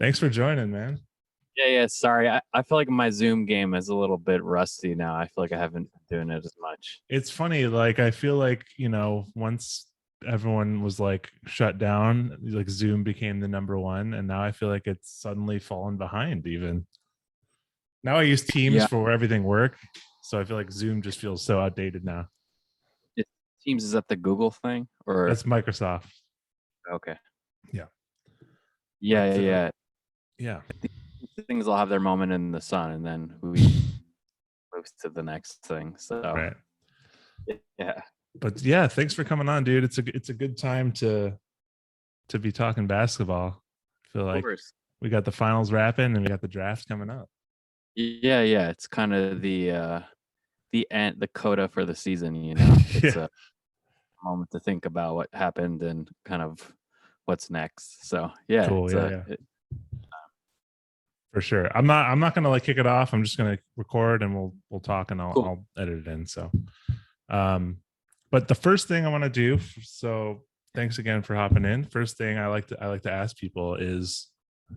Thanks for joining, man. Yeah. Sorry, I feel like my Zoom game is a little bit rusty now. I feel like I haven't been doing it as much. It's funny, like I feel like, once everyone was like shut down, like Zoom became the number one, and now I feel like it's suddenly fallen behind even. Now I use Teams Yeah, for everything work, so I feel like Zoom just feels so outdated now. Teams, is that the Google thing or That's Microsoft. okay? Yeah. Yeah, But, yeah. yeah. Things will have their moment in the sun, and then we move to the next thing. So Right. yeah. But yeah, thanks for coming on, dude. It's a good time to be talking basketball. I feel like we got the finals wrapping and we got the draft coming up. Yeah. It's kind of the end, the coda for the season. It's a moment to think about what happened and kind of what's next. So yeah, cool. For sure. I'm not gonna like kick it off. I'm just gonna record and we'll talk and I'll edit it in. So but the first thing I want to do, so thanks again for hopping in. First thing I like to ask people is,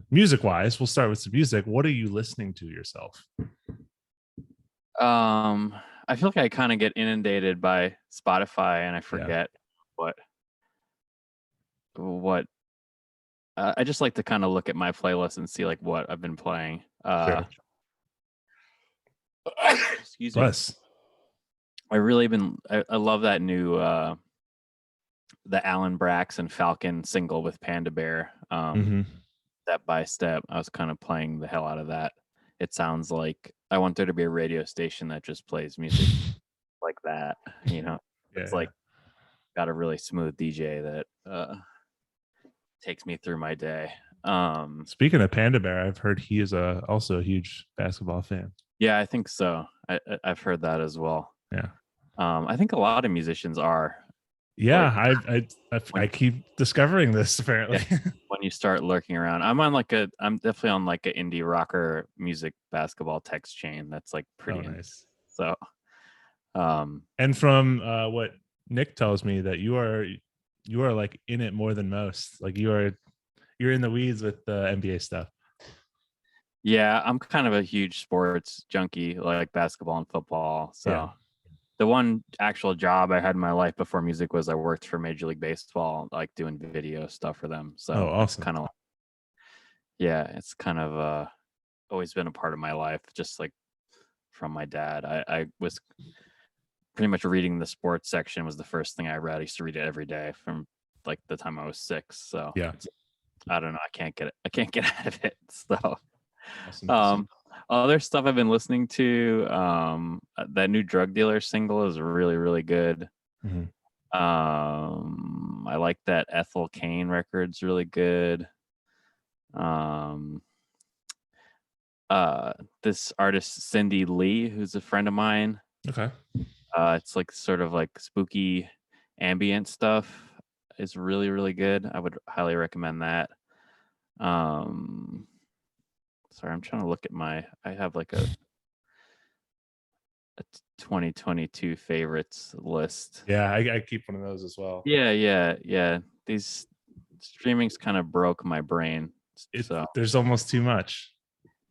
music wise, we'll start with some music. What are you listening to yourself? I feel like I kind of get inundated by Spotify and I forget what I just like to kind of look at my playlist and see like what I've been playing. Sure. Excuse me. I love that new the Alan Brax and Falcon single with Panda Bear. Step by Step. I was kind of playing the hell out of that. It sounds like I want there to be a radio station that just plays music like that. It's like got a really smooth DJ that takes me through my day. Speaking of Panda Bear, I've heard he is also a huge basketball fan. Yeah, I think so. I've heard that as well. Yeah. I think a lot of musicians are. Yeah, I keep discovering this apparently. Yeah, when you start lurking around, I'm definitely on like an indie rocker music basketball text chain that's like pretty nice. So and from what Nick tells me, that you are like in it more than most. Like you're in the weeds with the NBA stuff. Yeah, I'm kind of a huge sports junkie, like basketball and football. So the one actual job I had in my life before music was I worked for Major League Baseball, like doing video stuff for them. So awesome. It's kind of it's kind of always been a part of my life, just like from my dad. I was pretty much reading the sports section was the first thing I read. I used to read it every day from like the time I was 6. So yeah, I don't know. I can't get out of it. So awesome. Other stuff I've been listening to, that new Drug Dealer single is really, really good. I like that Ethel Cain record's really good. This artist Cindy Lee, who's a friend of mine. Okay. It's like sort of like spooky ambient stuff. Is really, really good. I would highly recommend that. Sorry, I'm trying to look at I have like a 2022 favorites list. Yeah, I keep one of those as well. Yeah. These streamings kind of broke my brain. There's almost too much.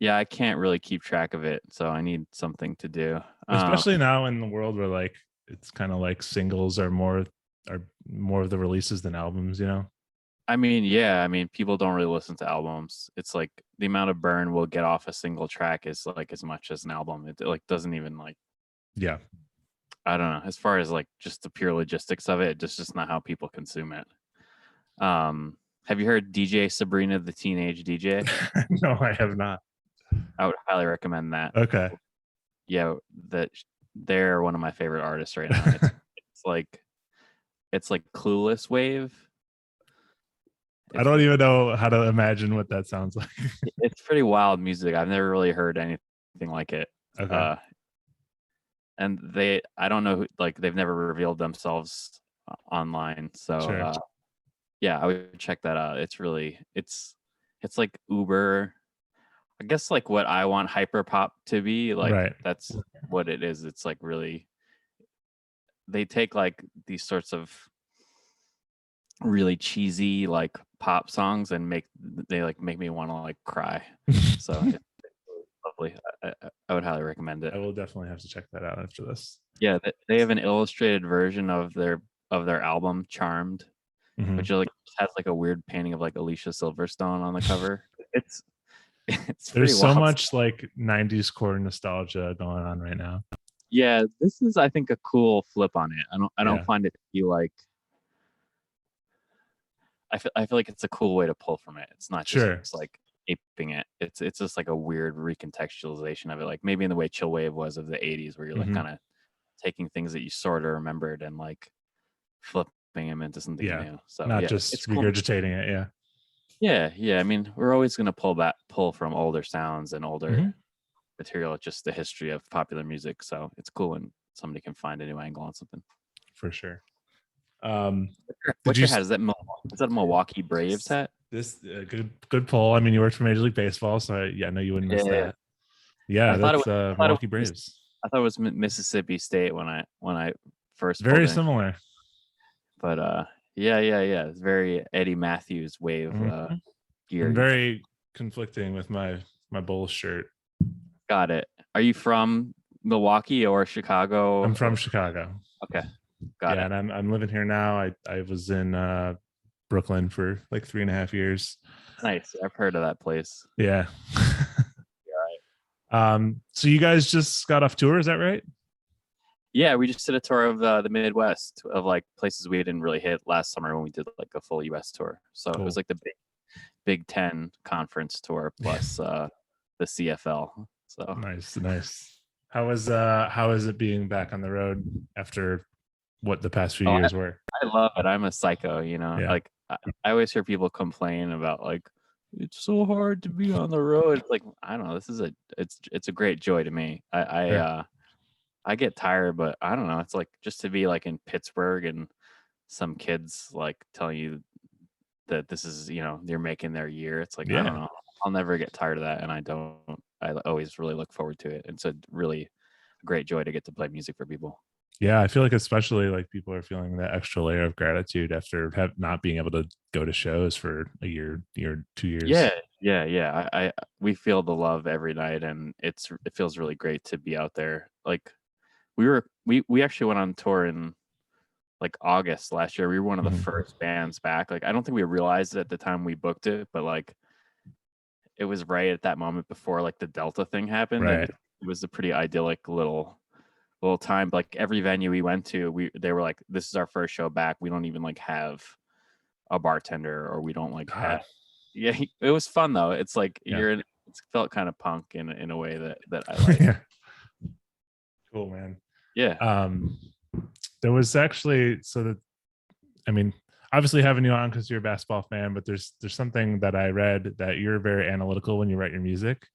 Yeah, I can't really keep track of it, so I need something to do. Especially now in the world where like it's kind of like singles are more of the releases than albums, I mean, people don't really listen to albums. It's like the amount of burn we'll get off a single track is like as much as an album. It like doesn't even like. Yeah. I don't know. As far as like just the pure logistics of it, just not how people consume it. Have you heard DJ Sabrina the Teenage DJ? No, I have not. I would highly recommend that. Okay. Yeah, they're one of my favorite artists right now. It's like Clueless wave. I don't even know how to imagine what that sounds like. It's pretty wild music. I've never really heard anything like it. Okay. And I don't know, like they've never revealed themselves online. So sure. Yeah, I would check that out. It's really, it's like Uber, I guess like what I want hyper pop to be. Like That's what it is. It's like really, they take like these sorts of really cheesy, like pop songs and make me want to like cry. So it's lovely. I would highly recommend it. I will definitely have to check that out after this. Yeah, they have an illustrated version of their album Charmed, which like has like a weird painting of like Alicia Silverstone on the cover. It's there's so much like 90s core nostalgia going on right now. Yeah, this is I think a cool flip on it. I don't find it to be like I feel like it's a cool way to pull from it. It's not just like aping it. It's just like a weird recontextualization of it. Like maybe in the way Chill Wave was of the 80s, where you're like kind of taking things that you sort of remembered and like flipping them into something new. So not just it's regurgitating cool. It. Yeah. I mean, we're always gonna pull from older sounds and older material, just the history of popular music. So it's cool when somebody can find a new angle on something. For sure. What's your hat? Is that a Milwaukee Braves hat? This good poll. I mean, you worked for Major League Baseball, so I know you wouldn't miss that. Yeah, that's Milwaukee Braves. I thought it was Mississippi State when I first. Very similar. But yeah. It's very Eddie Matthews Wave gear. I'm very conflicting with my Bulls shirt. Got it. Are you from Milwaukee or Chicago? I'm from Chicago. Okay. Got it. And I'm living here now. I was in Brooklyn for like 3.5 years. Nice. I've heard of that place. Yeah. Right. So you guys just got off tour, is that right? Yeah, we just did a tour of the Midwest, of like places we didn't really hit last summer when we did like a full US tour. So It was like the Big Ten conference tour plus the CFL. So nice. How is it being back on the road after what the past few years were? I love it. I'm a psycho, like I always hear people complain about like it's so hard to be on the road. It's like, I don't know, this is it's a great joy to me. I get tired, but I don't know, it's like just to be like in Pittsburgh and some kids like telling you that this is, you're making their year. It's like, I don't know, I'll never get tired of that, and I always really look forward to it. It's a really great joy to get to play music for people. Yeah, I feel like especially like people are feeling that extra layer of gratitude after not being able to go to shows for a year, 2 years. Yeah. We feel the love every night, and it feels really great to be out there. Like we actually went on tour in like August last year. We were one of the first bands back. Like I don't think we realized it at the time we booked it, but like it was right at that moment before like the Delta thing happened. Right. And it was a pretty idyllic little time. Like every venue we went to, they were like, this is our first show back. We don't even like have a bartender, or we don't like have. Yeah, it was fun though. It's like it felt kind of punk in a way that I like. Yeah. Cool, man. Yeah. There was actually obviously having you on because you're a basketball fan, but there's something that I read that you're very analytical when you write your music.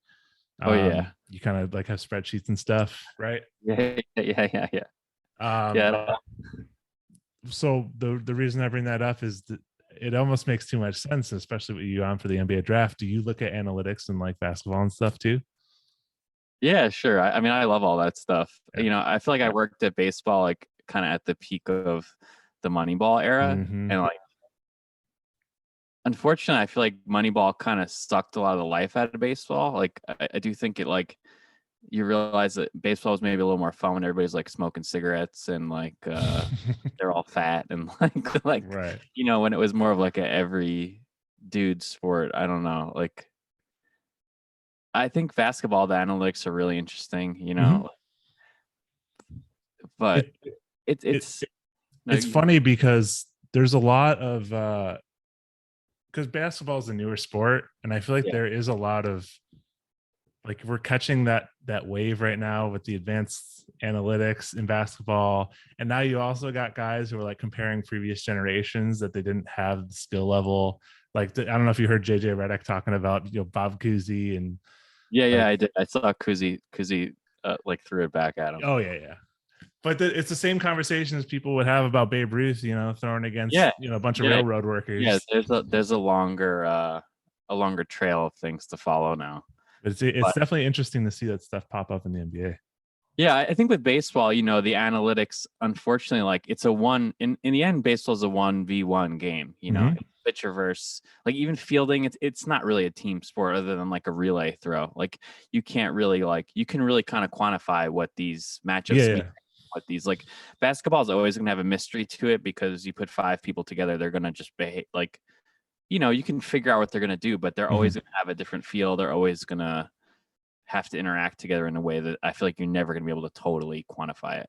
You kind of like have spreadsheets and stuff, right? Yeah. So the reason I bring that up is that it almost makes too much sense, especially with you on for the NBA draft. Do you look at analytics and like basketball and stuff too? Yeah, sure. I mean, I love all that stuff. I feel like I worked at baseball like kind of at the peak of the Moneyball era, and like unfortunately, I feel like Moneyball kind of sucked a lot of the life out of baseball. Like I do think it like you realize that baseball was maybe a little more fun when everybody's like smoking cigarettes and like they're all fat and like right. When it was more of like a every dude sport. I don't know. Like I think basketball, the analytics are really interesting, but it's funny because there's a lot of because basketball is a newer sport, and I feel like there is a lot of like we're catching that wave right now with the advanced analytics in basketball, and now you also got guys who are like comparing previous generations that they didn't have the skill level. Like I don't know if you heard JJ Redick talking about Bob Cousy and I did. I saw Cousy like threw it back at him. Oh yeah. But it's the same conversations people would have about Babe Ruth, throwing against a bunch of railroad workers. Yeah, there's a longer trail of things to follow now. But it's definitely interesting to see that stuff pop up in the NBA. Yeah, I think with baseball, the analytics, unfortunately, like it's a one in the end, baseball is a 1v1 game, Mhm. pitcher versus like even fielding, it's not really a team sport other than like a relay throw. Like you can't really you can really kind of quantify what these Yeah, matchups mean. yeah. What these like basketball is always gonna have a mystery to it because you put five people together, they're gonna just behave like you can figure out what they're gonna do, but they're always Mhm. gonna have a different feel. They're always gonna have to interact together in a way that I feel like you're never going to be able to totally quantify it.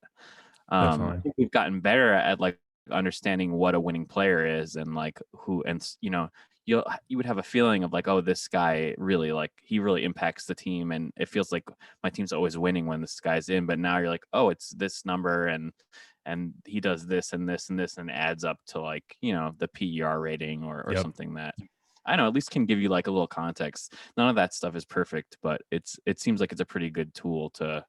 I Definitely. think we've gotten better at like understanding what a winning player is and like who, and you would have a feeling of like, oh, this guy really like he really impacts the team, and it feels like my team's always winning when this guy's in. But now you're like, oh, it's this number, and he does this and this and this, and adds up to like the PER rating or Yep. something that I know at least can give you like a little context. None of that stuff is perfect, but it seems like it's a pretty good tool to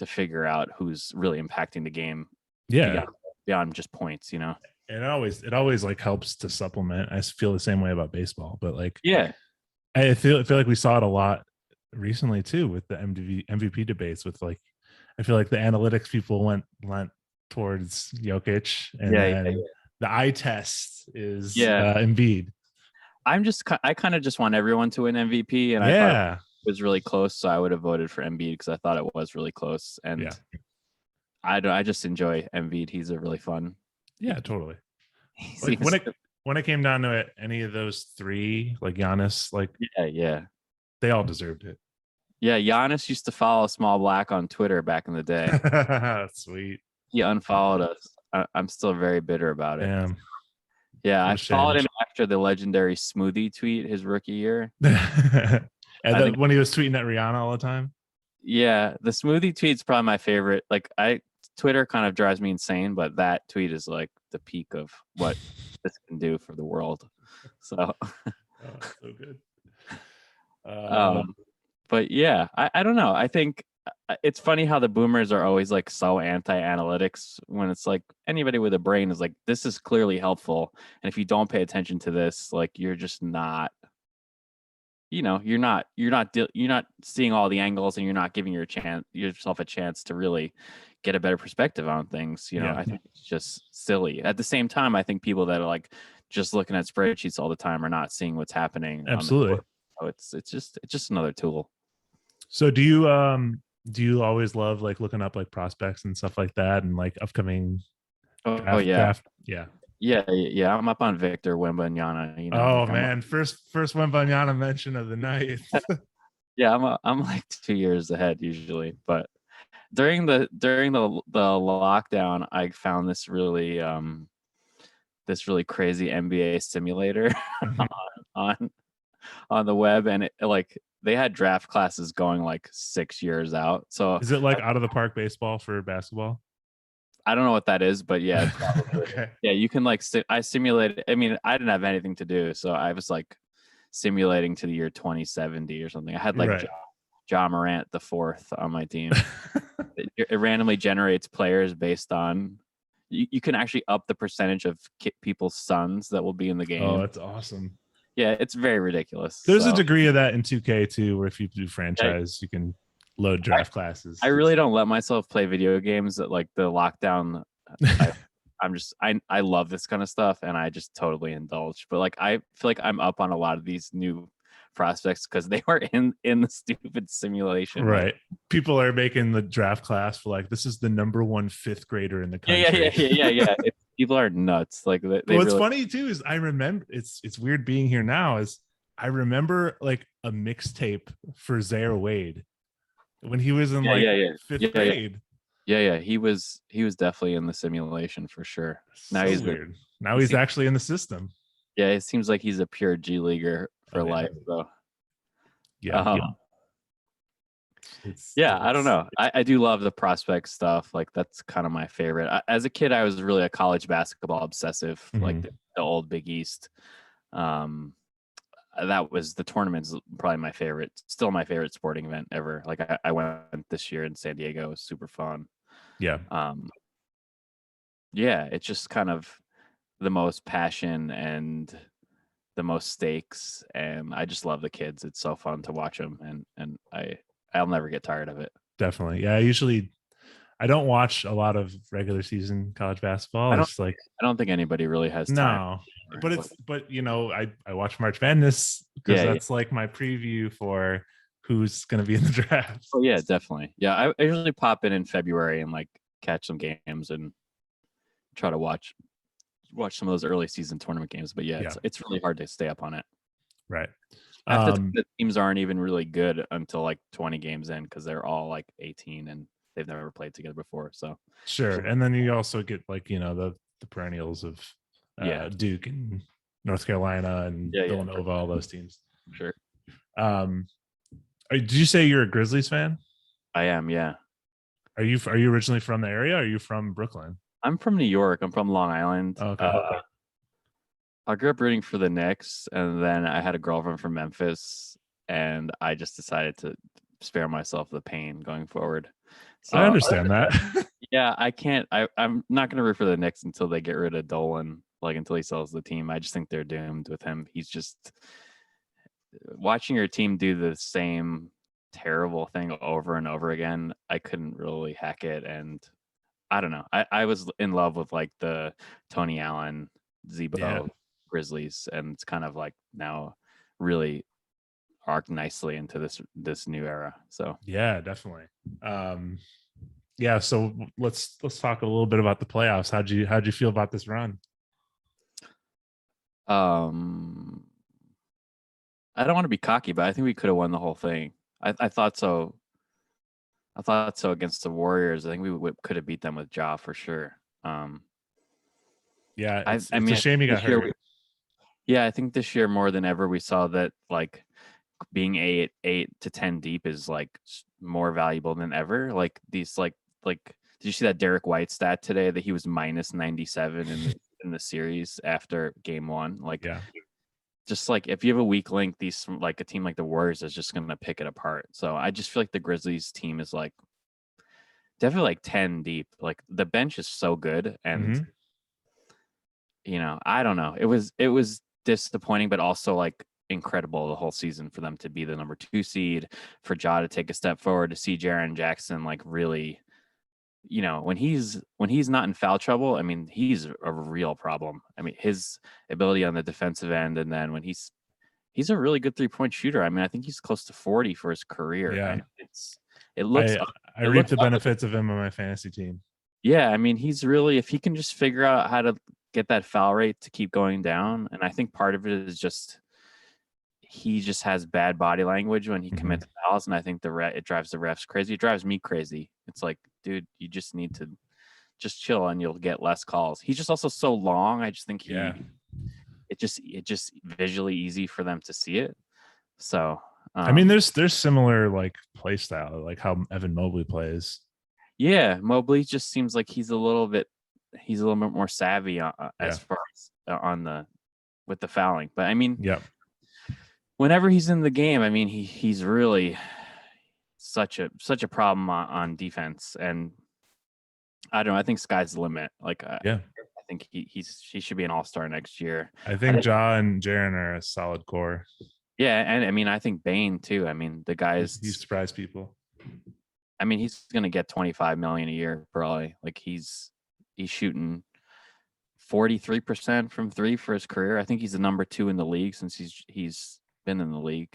figure out who's really impacting the game Yeah. beyond just points. And it always like helps to supplement. I feel the same way about baseball, but like Yeah. I feel like we saw it a lot recently too with the MVP debates with like I feel like the analytics people went towards Jokic, and Yeah, yeah, then the eye test is yeah. Embiid. I kind of just want everyone to win MVP, and I thought it Yeah. was really close, so I would have voted for Embiid because I thought it was really close, Yeah. and I just enjoy Embiid. He's a really fun. Yeah, totally. He Like when seems. it came down to it, any of those three, like Giannis, like Yeah. they all deserved it. Yeah, Giannis used to follow Small Black on Twitter back in the day. Sweet. He unfollowed us. I'm still very bitter about it. Damn. Yeah, What I a shame. followed him after the legendary smoothie tweet his rookie year. And I then think, when he was tweeting at Rihanna all the time. yeah, the smoothie tweet's probably my favorite. Like, Twitter kind of drives me insane, but that tweet is like the peak of what this can do for the world. So, Oh, so good. um, but yeah, I don't know. I think it's funny how the boomers are always like so anti-analytics when it's like anybody with a brain is like, this is clearly helpful, and if you don't pay attention to this, like you're just not, you're not seeing all the angles, and you're not giving yourself a chance to really get a better perspective on things. Yeah. I think it's just silly. At the same time, I think people that are like just looking at spreadsheets all the time are not seeing what's happening on the Absolutely. court. So it's just another tool. So do you always love like looking up like prospects and stuff like that and like upcoming Oh draft yeah. draft? Yeah. Yeah. I'm up on Victor Wembanyama. Oh Like man, first Wembanyama mention of the night. yeah, I'm like 2 years ahead usually. But during the lockdown, I found this really crazy NBA simulator Mhm. on on the web, and it like they had draft classes going like 6 years out. So Is it like out of the park baseball for basketball? I don't know what that is, but yeah, it's probably Okay. yeah. You can like I simulated. I mean, I didn't have anything to do, so I was like simulating to the year 2070 or something. I had like Right. John Morant the fourth on my team. It randomly generates players based on you can actually up the percentage of people's sons that will be in the Oh, game. that's awesome. Yeah, it's very ridiculous. There's a So degree of that in 2K too, where if you do yeah, franchise, you can load draft classes. I really don't let myself play video games that like the lockdown. I, I love this kind of stuff, and I just totally indulge. But like I feel like I'm up on a lot of these new prospects because they were in the stupid simulation. Right. People are making the draft class for like this is the number one fifth grader in the country. Yeah. People are nuts. Like they But what's really. funny too is I remember it's weird being here now is I remember like a mixtape for Zaire Wade when he was in like fifth grade. Yeah. He was definitely in the simulation for sure. Now So he's weird. Now he's actually in the system. Yeah, it seems like he's a pure G leaguer for life, though. Yeah. Yeah, I don't know. I do love the prospect stuff. Like that's kind of my favorite. As a kid, I was really a college basketball obsessive, like the old Big East. That was the tournament's probably my favorite, still my favorite sporting event ever. Like I went this year in San Diego. It was super fun. Yeah. Yeah, it's just kind of the most passion and the most stakes, and I just love the kids. It's so fun to watch them, and I'll never get tired of it. Definitely. Yeah, I don't watch a lot of regular season college basketball. I don't It's like I don't think anybody really has time. no, but I watch March Madness because Yeah. that's like my preview for who's going to be in the draft. Oh yeah, definitely. Yeah, I usually pop in February and like catch some games and try to watch some of those early season tournament games. But yeah, Yeah. it's really hard to stay up on it. Right. Half the teams aren't even really good until like 20 games in because they're all like 18 and they've never played together before. So sure. And then you also get like, the perennials of Duke and North Carolina and Villanova, all those teams. Sure. Did you say you're a Grizzlies fan? I am, yeah. Are you originally from the area? Or are you from Brooklyn? I'm from New York. I'm from Long Island. Okay. I grew up rooting for the Knicks, and then I had a girlfriend from Memphis, and I just decided to spare myself the pain going forward. So I understand that. Yeah, I can't. I'm not going to root for the Knicks until they get rid of Dolan, like until he sells the team. I just think they're doomed with him. He's just watching your team do the same terrible thing over and over again. I couldn't really hack it, and I don't know. I was in love with like the Tony Allen, Zebo Grizzlies, and it's kind of like now really arced nicely into this new era. So yeah, definitely. So let's talk a little bit about the playoffs. How'd you feel about this run? I don't want to be cocky, but I think we could have won the whole thing. I thought so. I thought so against the Warriors. I think we could have beat them with Ja for sure. It's a shame he got hurt. I think this year more than ever we saw that like being 8 to 10 deep is like more valuable than ever. Like these like did you see that Derek White stat today that he was minus 97 in the series after game 1? Like just like if you have a weak link, these like a team like the Warriors is just gonna pick it apart. So I just feel like the Grizzlies team is like definitely like 10 deep. Like the bench is so good, and I don't know. It was disappointing, but also like incredible the whole season for them to be the number 2 seed, for Ja to take a step forward, to see Jaren Jackson like really, when he's not in foul trouble, I mean, he's a real problem. I mean, his ability on the defensive end, and then when he's a really good 3-point shooter. I mean, I think he's close to 40 for his career. Yeah, I reap the benefits of him on my fantasy team. Yeah, I mean, he's really, if he can just figure out how to get that foul rate to keep going down, and I think part of it is just he just has bad body language when he commits fouls, and I think it drives the refs crazy. It drives me crazy. It's like, dude, you just need to just chill and you'll get less calls. He's just also so long. I just think it just visually easy for them to see it. So I mean, there's similar like play style, like how Evan Mobley plays. Yeah, Mobley just seems like he's a little bit more savvy as far as with the fouling. But I mean, whenever he's in the game, I mean, he's really such a problem on defense, and I don't know. I think sky's the limit. Like, I think he should be an all-star next year. I think Ja and Jaren are a solid core. Yeah, and I mean, I think Bane too. I mean, the guys he surprised people. I mean, he's going to get $25 million a year probably. Like he's shooting 43% from 3 for his career. I think he's the number 2 in the league since he's been in the league.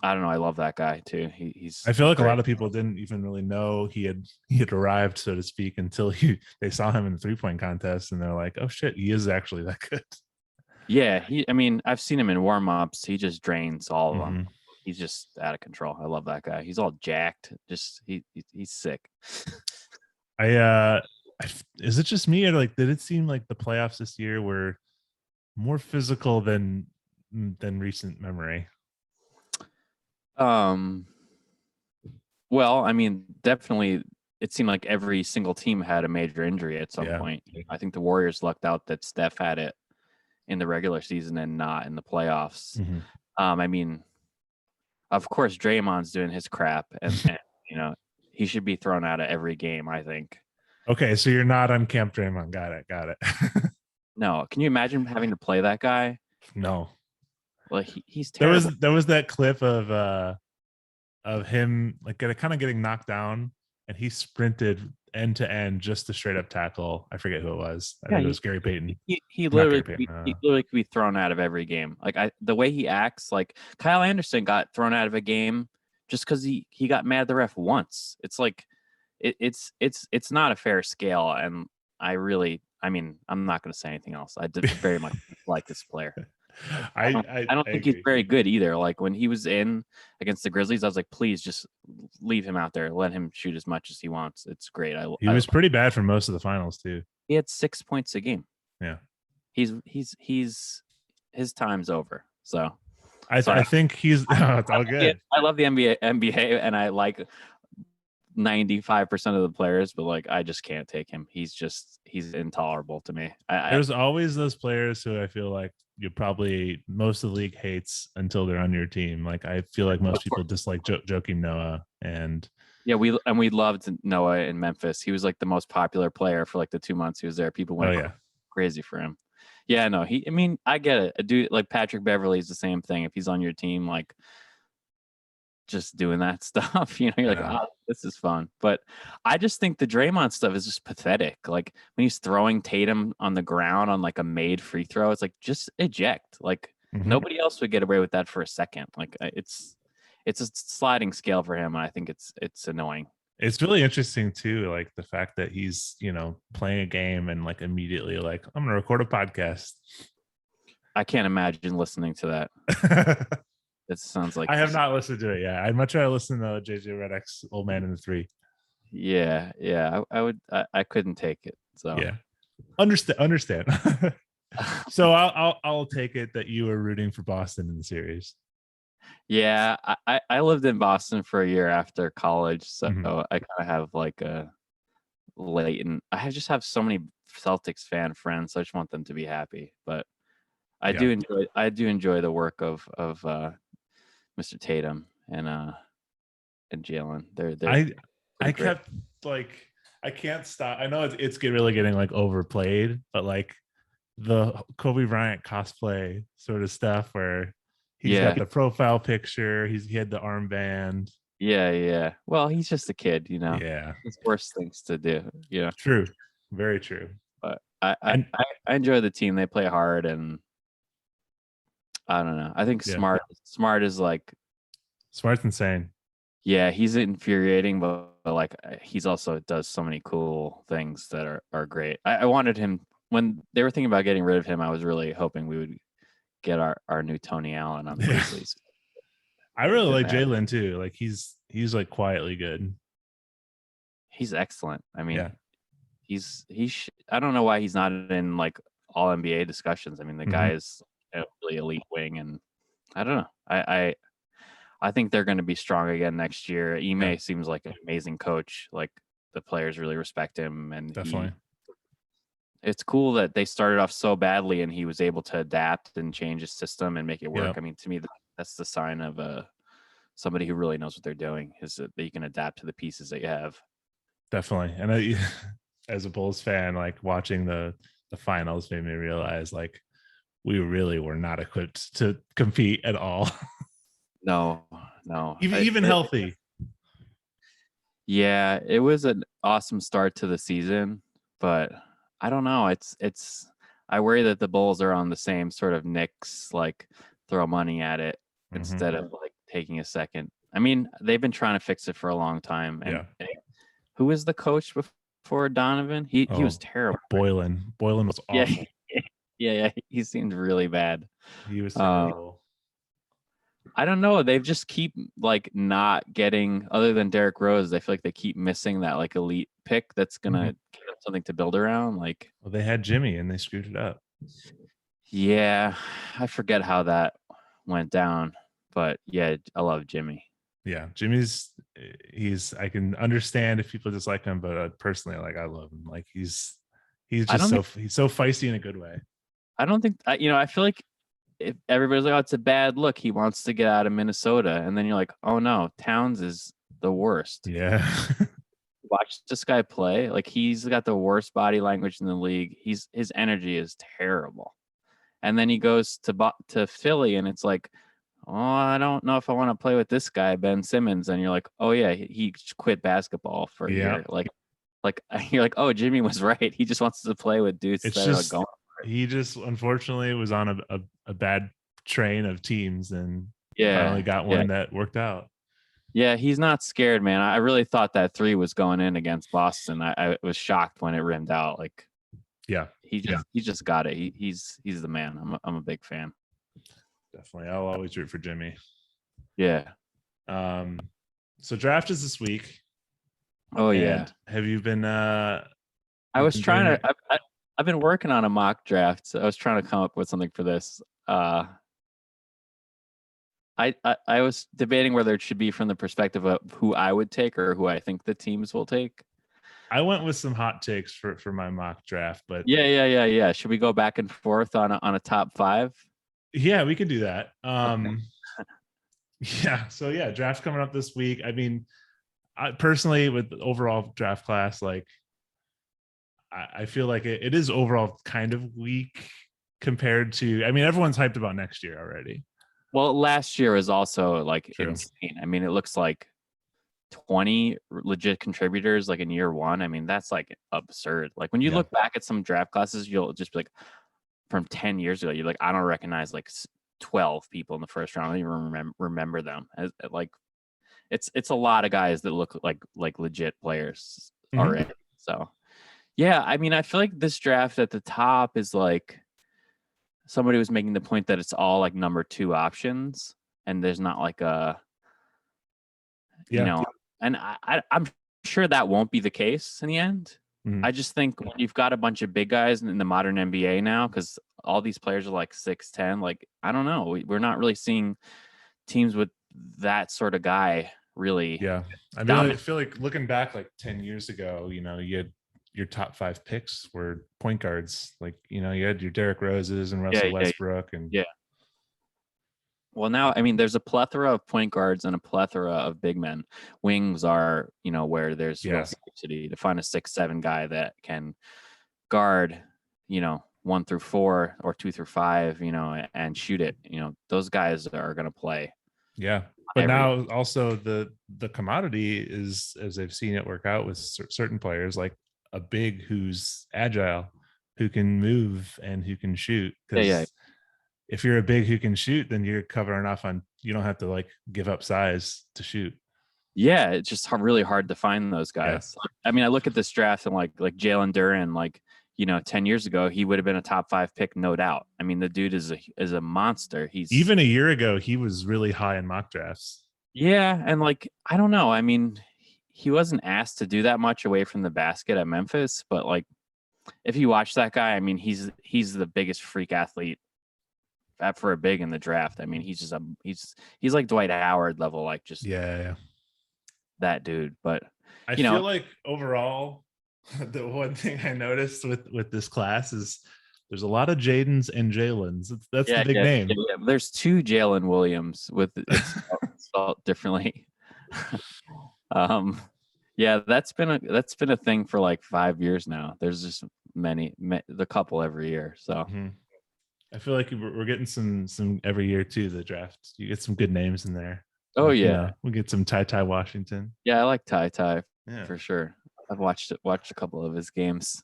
I don't know. I love that guy too. I feel like a lot of people didn't even really know he had arrived, so to speak, until they saw him in the 3-point contest, and they're like, "Oh shit, he is actually that good." Yeah, I mean, I've seen him in warm-ups. He just drains all of them. He's just out of control. I love that guy. He's all jacked. Just he's sick. Is it just me, or like did it seem like the playoffs this year were more physical than recent memory? Well, I mean, definitely it seemed like every single team had a major injury at some point. I think the Warriors lucked out that Steph had it in the regular season and not in the playoffs. I mean, of course, Draymond's doing his crap, and he should be thrown out of every game, I think. Okay, so you're not on Camp Draymond. Got it. No, can you imagine having to play that guy? No. Like he's terrible. There was that clip of of him like kind of getting knocked down, and he sprinted end to end just to straight up tackle. I forget who it was. I think it was Gary Payton. He Not literally Gary Payton. he literally could be thrown out of every game. Like the way he acts, like Kyle Anderson got thrown out of a game just because he got mad at the ref once. It's like it's not a fair scale, and I mean, I'm not going to say anything else. I did very much like this player. I don't think he's very good either. Like when he was in against the Grizzlies, I was like, please just leave him out there. Let him shoot as much as he wants. It's great. He was pretty bad for most of the finals too. He had 6 points a game. Yeah. He's his time's over. So I think he's it's all good. I love the NBA, and I like 95% of the players, but like I just can't take him. He's intolerable to me. There's always those players who I feel like most of the league hates until they're on your team. Like I feel like most people dislike Joakim Noah, and yeah, we loved Noah in Memphis. He was like the most popular player for like the 2 months he was there. People went crazy for him. Yeah, no, I mean, I get it. A dude like Patrick Beverley is the same thing. If he's on your team, like just doing that stuff, you're like, oh, this is fun. But I just think the Draymond stuff is just pathetic. Like when he's throwing Tatum on the ground on like a made free throw, it's like just eject. Like nobody else would get away with that for a second. Like it's a sliding scale for him, and I think it's annoying. It's really interesting too, like the fact that he's playing a game and like immediately like I'm gonna record a podcast. I can't imagine listening to that. It sounds like I have not listened to it yet. I'd much rather listen to JJ Redick's Old Man in the Three. Yeah. I would. I couldn't take it. So yeah, understand. So I'll take it that you were rooting for Boston in the series. Yeah, I lived in Boston for a year after college, so I kind of have like a latent. I just have so many Celtics fan friends, so I just want them to be happy. But I do enjoy the work of Mr. Tatum and Jalen. I kept like I can't stop. I know it's really getting like overplayed, but like the Kobe Bryant cosplay sort of stuff where he's got the profile picture, he had the armband. Yeah. Well, he's just a kid, Yeah. It's worse things to do. Yeah. True. Very true. But I enjoy the team. They play hard, and I don't know. I think Smart is like Smart's insane. Yeah, he's infuriating, but like he's also does so many cool things that are great. I wanted him when they were thinking about getting rid of him. I was really hoping we would get our new Tony Allen on the Grizzlies. I really like Jalen too. Like he's like quietly good. He's excellent. I mean, I don't know why he's not in like all NBA discussions. I mean, the guy is a really elite wing, and I don't know. I think they're going to be strong again next year. Ime seems like an amazing coach. Like the players really respect him, and definitely. It's cool that they started off so badly and he was able to adapt and change his system and make it work. I mean, to me, that's the sign of somebody who really knows what they're doing, is that you can adapt to the pieces that you have. Definitely. And as a Bulls fan, like watching the finals made me realize like we really were not equipped to compete at all. No. Even healthy. Yeah, it was an awesome start to the season, but I don't know. It's I worry that the Bulls are on the same sort of Knicks, like throw money at it instead of like taking a second. I mean, they've been trying to fix it for a long time. And who was the coach before Donovan? He was terrible. Boylan was awful. Yeah. He seemed really bad. He was terrible. I don't know. They've just keep like not getting, other than Derrick Rose, I feel like they keep missing that like elite pick that's gonna give them something to build around. Like, well, they had Jimmy and they screwed it up. Yeah, I forget how that went down, but yeah, I love Jimmy. Yeah, I can understand if people dislike him, but personally, like I love him. Like he's just he's so feisty in a good way. I don't think I feel like if everybody's like, oh, it's a bad look, he wants to get out of Minnesota, and then you're like, oh no, Towns is the worst. Yeah. Watch this guy play. Like he's got the worst body language in the league. His energy is terrible. And then he goes to Philly, and it's like, oh, I don't know if I want to play with this guy, Ben Simmons. And you're like, oh yeah, he quit basketball for a year. Like you're like, oh, Jimmy was right. He just wants to play with dudes It's that are just going. he just unfortunately was on a bad train of teams and finally got one that worked out. Yeah, he's not scared, man. I really thought that 3 was going in against Boston. I was shocked when it rimmed out. Like, he just got it. He's the man. I'm a big fan. Definitely, I'll always root for Jimmy. Yeah. So draft is this week. Oh yeah. Have you been? I was trying to. I've been working on a mock draft. So I was trying to come up with something for this. I was debating whether it should be from the perspective of who I would take or who I think the teams will take. I went with some hot takes for my mock draft, but yeah. Should we go back and forth on a top 5? Yeah, we could do that. Okay. Yeah. So yeah, draft coming up this week. I mean, I personally, with the overall draft class, like I feel like it is overall kind of weak compared to. I mean, everyone's hyped about next year already. Well, last year is also like insane. I mean, it looks like 20 legit contributors like in year 1. I mean, that's like absurd. Like when you look back at some draft classes, you'll just be like, from 10 years ago, you're like, I don't recognize like 12 people in the first round. I don't even remember them. Like it's a lot of guys that look like legit players already. So yeah, I mean, I feel like this draft at the top is like, somebody was making the point that it's all like number 2 options, and there's not like a, you know, and I'm sure that won't be the case in the end. I just think when you've got a bunch of big guys in the modern NBA now, because all these players are like 6'10", like, I don't know, we're not really seeing teams with that sort of guy really. Yeah, I mean, I feel like looking back like 10 years ago, you know, you had your top 5 picks were point guards. Like, you know, you had your Derrick Roses and Russell Westbrook and Well, now, I mean, there's a plethora of point guards and a plethora of big men. Wings are, you know, where there's real scarcity. To find a 6'7" guy that can guard, you know, 1 through 4 or 2 through 5, you know, and shoot it. You know, those guys are going to play. Yeah. But now also the commodity is, as I've seen it work out with certain players, like a big who's agile, who can move and who can shoot. Because if you're a big who can shoot, then you're covering off on, you don't have to like give up size to shoot. Yeah, it's just really hard to find those guys. I mean, I look at this draft and like Jalen Duren, like, you know, 10 years ago, he would have been a top 5 pick, no doubt. I mean, the dude is a monster. He's even a year ago, he was really high in mock drafts. Yeah, and like, I don't know. I mean, he wasn't asked to do that much away from the basket at Memphis, but like, if you watch that guy, I mean, he's the biggest freak athlete for a big in the draft. I mean, he's just he's like Dwight Howard level, like just that dude. But I feel like overall, the one thing I noticed with this class is there's a lot of Jadens and Jalen's. That's the big name. Yeah. There's 2 Jalen Williams with it's spelled differently. Yeah, that's been a thing for like 5 years now. There's just the couple every year. So I feel like we're getting some every year too. The draft, you get some good names in there. Oh like, yeah, you know, we get some Ty Washington. Yeah, I like Ty for sure. I've watched a couple of his games.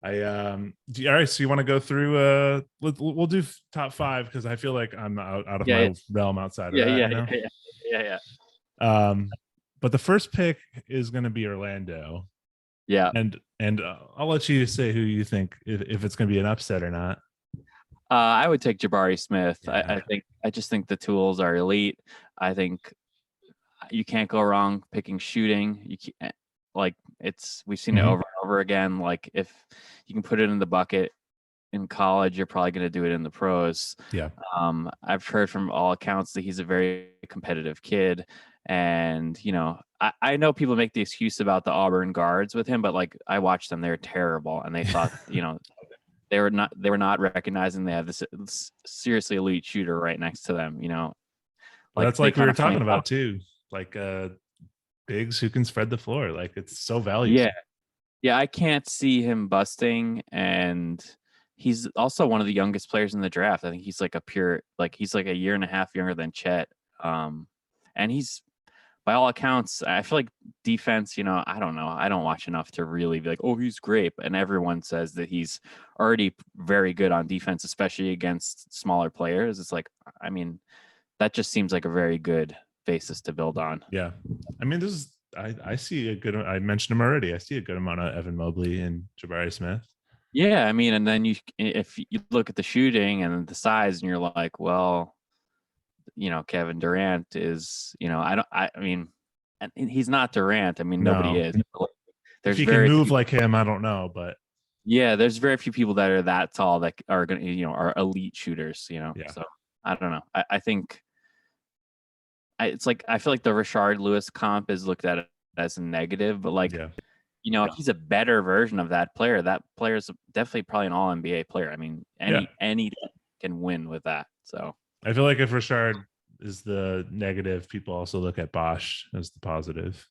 All right, so you want to go through we'll do top 5 because I feel like I'm out of my realm outside of that. Yeah. But the first pick is going to be Orlando. Yeah. And I'll let you say who you think if it's going to be an upset or not. I would take Jabari Smith. Yeah. I just think the tools are elite. I think you can't go wrong picking shooting. You can't, like, we've seen it over and over again. Like, if you can put it in the bucket in college, you're probably going to do it in the pros. Yeah. I've heard from all accounts that he's a very competitive kid. And, you know, I know people make the excuse about the Auburn guards with him, but like, I watched them, they're terrible. And they thought, you know, they were not recognizing they have this seriously elite shooter right next to them, you know. Like, that's like we were talking about too, like bigs who can spread the floor. Like, it's so valuable. Yeah. I can't see him busting, and he's also one of the youngest players in the draft. I think he's like he's like a year and a half younger than Chet. And he's, by all accounts, I feel like defense, I don't know. I don't watch enough to really be like, oh, he's great. And everyone says that he's already very good on defense, especially against smaller players. It's like, I mean, that just seems like a very good basis to build on. Yeah. I mean, I see a good, I mentioned him already. I see a good amount of Evan Mobley and Jabari Smith. Yeah. I mean, and then if you look at the shooting and the size and you're like, well, Kevin Durant is, I mean, and he's not Durant. I mean, nobody is. There's if he can move like him, I don't know, but yeah, there's very few people that are that tall that are going to, are elite shooters, Yeah. So I don't know. I think it's like, I feel like the Rashard Lewis comp is looked at as a negative, but like, he's a better version of that player. That player is definitely probably an all NBA player. I mean, any can win with that. So I feel like if Rashard is the negative, people also look at Bosch as the positive.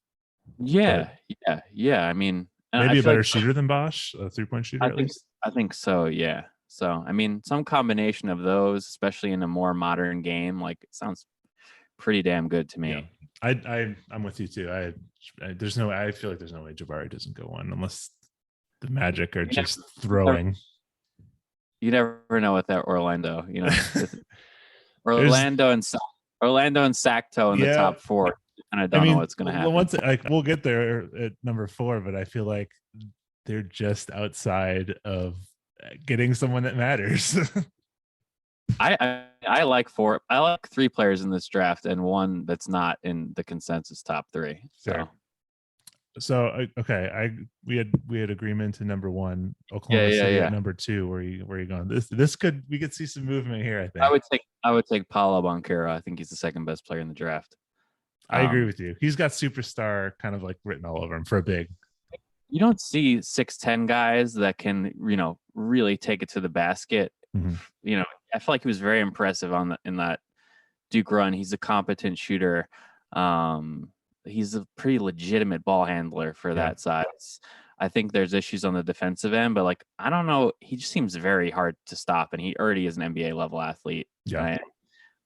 Yeah. I mean, maybe a better shooter than Bosch, a 3-point shooter at least. I think so. Yeah. So I mean, some combination of those, especially in a more modern game, like it sounds pretty damn good to me. Yeah. I'm with you too. I feel like there's no way Jabari doesn't go one unless the Magic are just throwing. You never know with that Orlando. Orlando and Sacto in the top 4. And I don't know what's going to happen. We'll get there at number 4, but I feel like they're just outside of getting someone that matters. I like 4. I like 3 players in this draft and one that's not in the consensus top 3. So okay, we had agreement to number 1. Oklahoma City at number 2. Where you going? We could see some movement here. I think I would take Paolo Banchero. I think he's the second best player in the draft. I agree with you. He's got superstar kind of like written all over him for a big. You don't see 6'10" guys that can, really take it to the basket. Mm-hmm. I feel like he was very impressive in that Duke run. He's a competent shooter. He's a pretty legitimate ball handler for that size. I think there's issues on the defensive end, but like, I don't know. He just seems very hard to stop, and he already is an NBA level athlete. Yeah.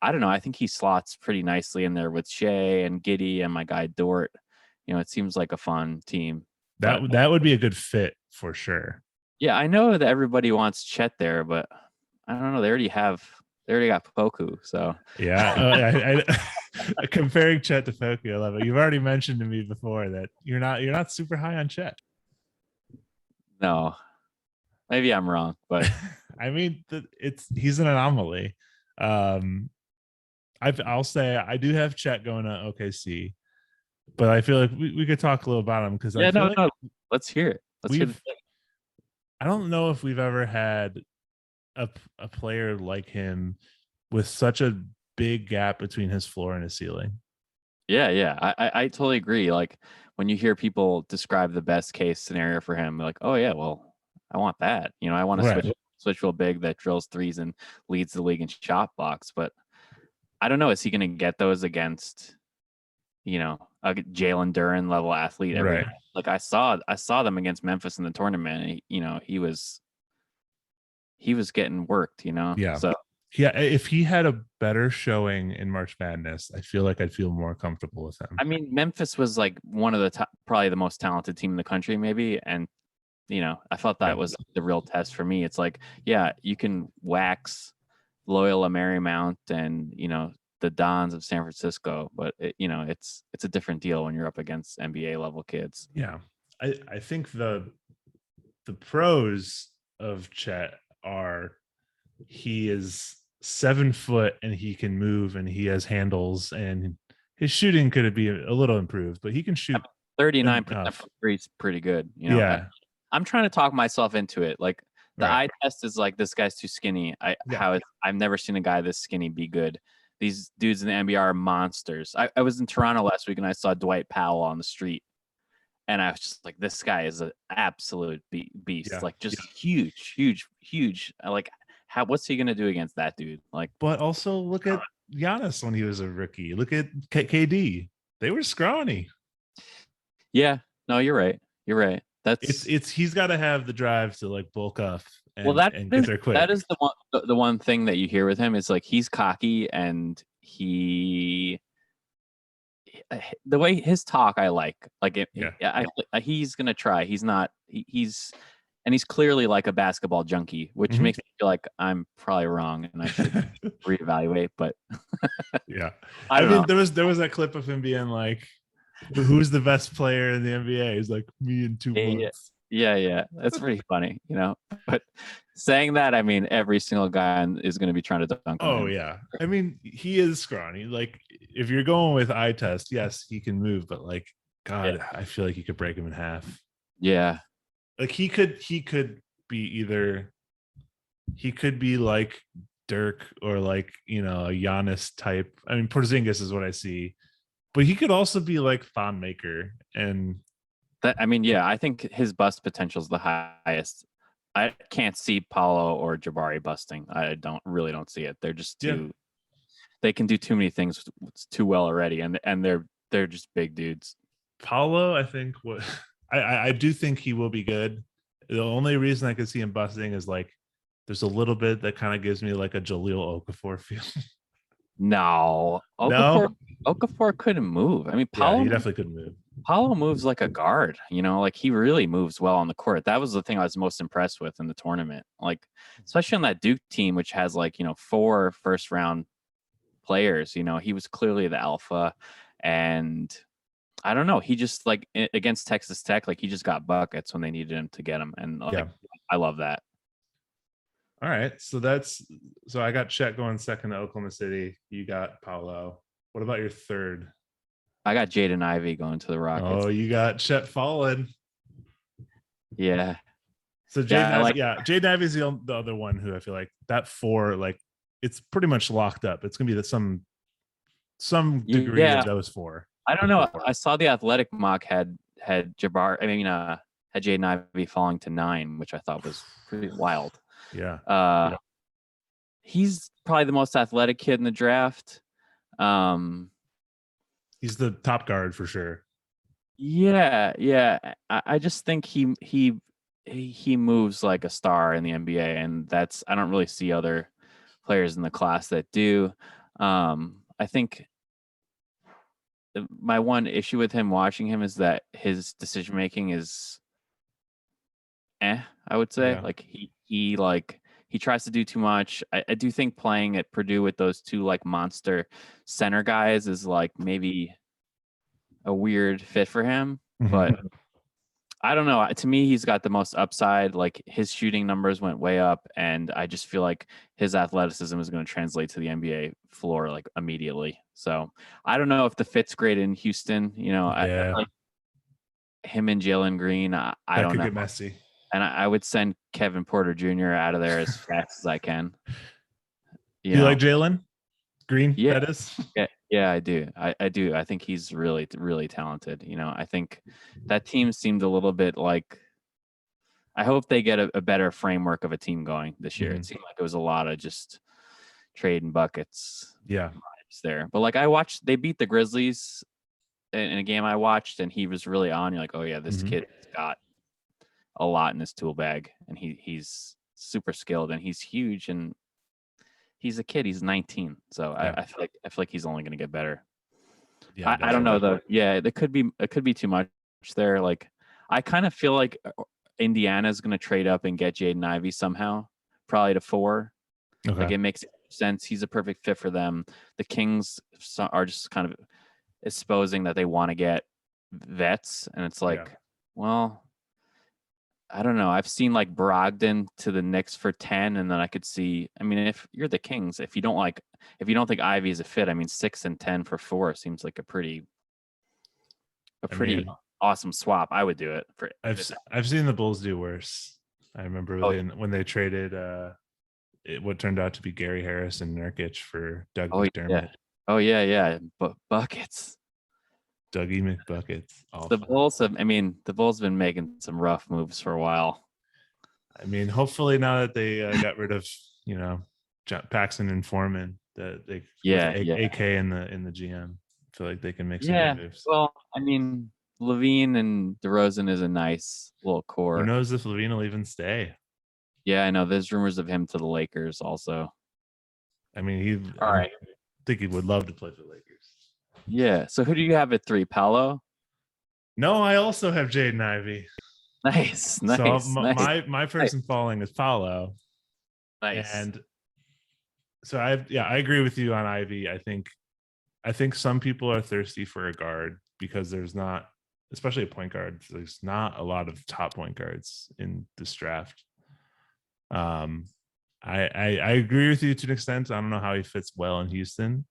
I don't know. I think he slots pretty nicely in there with Shea and Giddey and my guy Dort. It seems like a fun team. That would be a good fit for sure. Yeah, I know that everybody wants Chet there, but I don't know. They already got Poku. So yeah, comparing Chet to Poku, I love it. You've already mentioned to me before that you're not super high on Chet. No, maybe I'm wrong, but I mean, he's an anomaly. I'll say I do have Chet going to OKC, but I feel like we could talk a little about him because let's hear it. I don't know if we've ever had a player like him with such a big gap between his floor and his ceiling. Yeah. I totally agree. Like when you hear people describe the best case scenario for him, like, oh yeah, well, I want that. I want to switch real big that drills threes and leads the league in shot blocks. But I don't know. Is he going to get those against, a Jalen Duren level athlete? Right. Like I saw them against Memphis in the tournament. And, he was getting worked. Yeah. So yeah, if he had a better showing in March Madness, I feel like I'd feel more comfortable with him. I mean, Memphis was like one of the probably the most talented team in the country, maybe, and I thought that was the real test for me. It's like, yeah, you can wax Loyola Marymount and the Dons of San Francisco, but it's a different deal when you're up against NBA level kids. Yeah, I think the pros of Chet are he is 7 foot and he can move and he has handles and his shooting could be a little improved, but he can shoot 39% from three is pretty good. Yeah. I'm trying to talk myself into it. Like the eye test is like, this guy's too skinny. I've never seen a guy this skinny be good. These dudes in the NBA are monsters. I was in Toronto last week and I saw Dwight Powell on the street. And I was just like, this guy is an absolute beast. Yeah. Like just huge. Like what's he going to do against that dude? Like, but also look at Giannis when he was a rookie. Look at KD. They were scrawny. Yeah, no, you're right. That's he's got to have the drive to like bulk up and get there quick. That is the one thing that you hear with him is like he's cocky and the way his talk I like he's gonna try. He's not he's clearly like a basketball junkie, which makes me feel like I'm probably wrong and I should reevaluate. But yeah, I mean there was that clip of him being like, "Who's the best player in the NBA?" He's like, "Me in 2 months." Yeah, that's pretty funny, But saying that, I mean, every single guy is going to be trying to dunk on him. Oh yeah, I mean, he is scrawny. Like, if you're going with eye test, yes, he can move, but like, God, I feel like you could break him in half. Yeah, like he could be either he could be like Dirk or like a Giannis type. I mean, Porzingis is what I see, but he could also be like Thon Maker and. I think his bust potential is the highest. I can't see Paulo or Jabari busting. I really don't see it. They're just too. They can do too many things too well already, and they're just big dudes. Paulo, I think I do think he will be good. The only reason I could see him busting is like there's a little bit that kind of gives me like a Jahlil Okafor feel. No, Okafor couldn't move. I mean, Paulo, he definitely couldn't move. Paulo moves like a guard, like he really moves well on the court. That was the thing I was most impressed with in the tournament. Like, especially on that Duke team, which has 4 first round players, he was clearly the alpha. And I don't know, he just against Texas Tech, he just got buckets when they needed him to get them. And I love that. All right. So I got Chet going second to Oklahoma City. You got Paulo. What about your third? I got Jaden Ivey going to the Rockets. Oh, you got Chet falling. Yeah. So Jaden Ivey is the other one who I feel like that 4, it's pretty much locked up. It's gonna be some degree of those 4. I don't know. I saw the Athletic mock had Jabari. I mean, had Jaden Ivey falling to 9, which I thought was pretty wild. Yeah. He's probably the most athletic kid in the draft. He's the top guard for sure. Yeah. I just think he moves like a star in the NBA, and I don't really see other players in the class that do. I think my one issue with him watching him is that his decision making is I would say. He tries to do too much. I do think playing at Purdue with those 2 monster center guys is maybe a weird fit for him, but I don't know. To me, he's got the most upside. His shooting numbers went way up, and I just feel like his athleticism is going to translate to the NBA floor immediately. So I don't know if the fit's great in Houston. I like him and Jalen Green. I don't know. Get messy. And I would send Kevin Porter Jr. out of there as fast as I can. You like Jalen Green? Yeah, that is. Yeah, I do. I do. I think he's really, really talented. I think that team seemed a little bit like. I hope they get a better framework of a team going this year. It seemed like it was a lot of just trading buckets. Yeah, there. But I watched. They beat the Grizzlies in a game I watched, and he was really on. You're like, oh yeah, this kid's got a lot in his tool bag, and he's super skilled, and he's huge, and he's a kid. He's 19, so I feel like he's only going to get better. Yeah, I don't know though. Yeah, it could be too much there. I kind of feel like Indiana's going to trade up and get Jaden Ivey somehow, probably to 4. Okay. It makes sense. He's a perfect fit for them. The Kings are just kind of exposing that they want to get vets, and it's well, I don't know. I've seen Brogdon to the Knicks for 10, and then I could see. I mean, if you're the Kings, if you don't think Ivy is a fit, I mean, 6 and 10 for 4 seems like a pretty awesome swap. I would do it. I've seen the Bulls do worse. I remember when they traded what turned out to be Gary Harris and Nurkic for Doug McDermott. Yeah. But buckets. Dougie McBuckets. The Bulls have been making some rough moves for a while. I mean, hopefully now that they got rid of Paxson and Foreman, that they AK in the GM, I feel like they can make some good moves. Well, I mean, Levine and DeRozan is a nice little core. Who knows if Levine will even stay? Yeah, I know. There's rumors of him to the Lakers also. I mean, All right. I think he would love to play for the Lakers. Yeah. So who do you have at 3? Paolo? No, I also have Jaden Ivey. Nice. So Nice. my person falling is Paolo. Nice. And so I agree with you on Ivy. I think some people are thirsty for a guard because there's not, especially a point guard, there's not a lot of top point guards in this draft. I agree with you to an extent. I don't know how he fits well in Houston.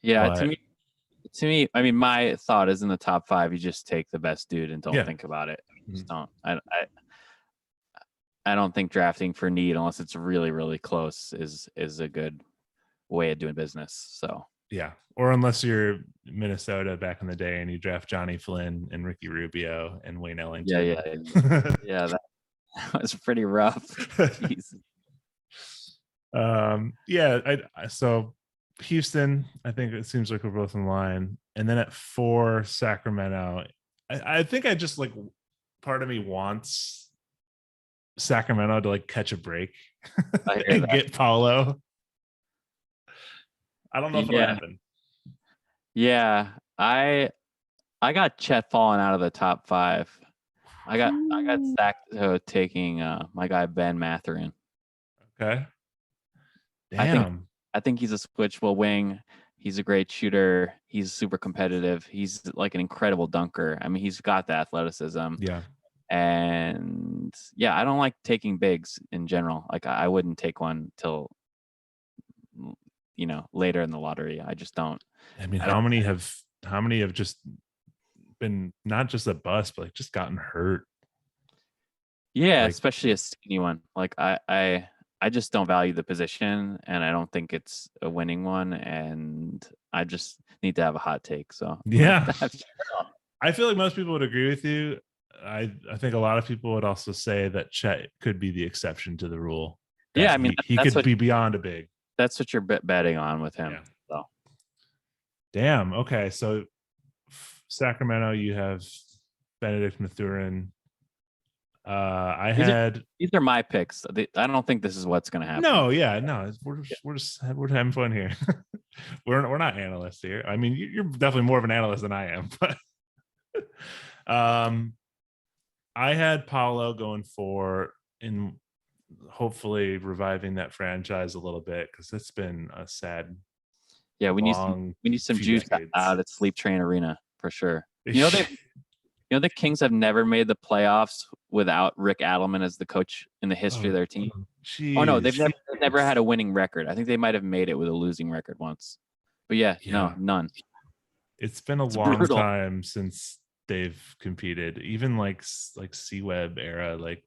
Yeah, to me, I mean, my thought is in the top 5, you just take the best dude and don't think about it. Just don't. I don't think drafting for need, unless it's really, really close, is a good way of doing business. So yeah, or unless you're Minnesota back in the day and you draft Johnny Flynn and Ricky Rubio and Wayne Ellington. Yeah, that was pretty rough. So Houston, I think it seems like we're both in line. And then at 4, Sacramento. I think I just like, part of me wants Sacramento to like catch a break and get Paolo. I don't know if it'll happen. Yeah, I got Chet falling out of the top 5. I got Zach taking my guy Ben Mathurin. Okay. Damn. I think he's a switchable wing. He's a great shooter. He's super competitive. He's like an incredible dunker. I mean, he's got the athleticism. Yeah. And yeah, I don't like taking bigs in general. Like I wouldn't take one till later in the lottery. I just don't. I mean, how many have just been not just a bust, but like just gotten hurt? Yeah, like, especially a skinny one. Like I just don't value the position, and I don't think it's a winning one, and I just need to have a hot take. So yeah, I feel like most people would agree with you. I think a lot of people would also say that Chet could be the exception to the rule. Yeah, I mean, he could be beyond a big. That's what you're betting on with him. Yeah. So. Damn. Okay, so Sacramento, you have Benedict Mathurin. These are my picks. I don't think this is what's going to happen. No, yeah, no, we're having fun here. we're not analysts here. I mean, you're definitely more of an analyst than I am, but I had Paolo going for in hopefully reviving that franchise a little bit because it's been a sad. Yeah, we need some juice out at Sleep Train Arena for sure. The Kings have never made the playoffs without Rick Adelman as the coach in the history of their team. Geez. Oh no, they've never had a winning record. I think they might have made it with a losing record once. But no, none. It's been a long time since they've competed. Even like C-Web era, like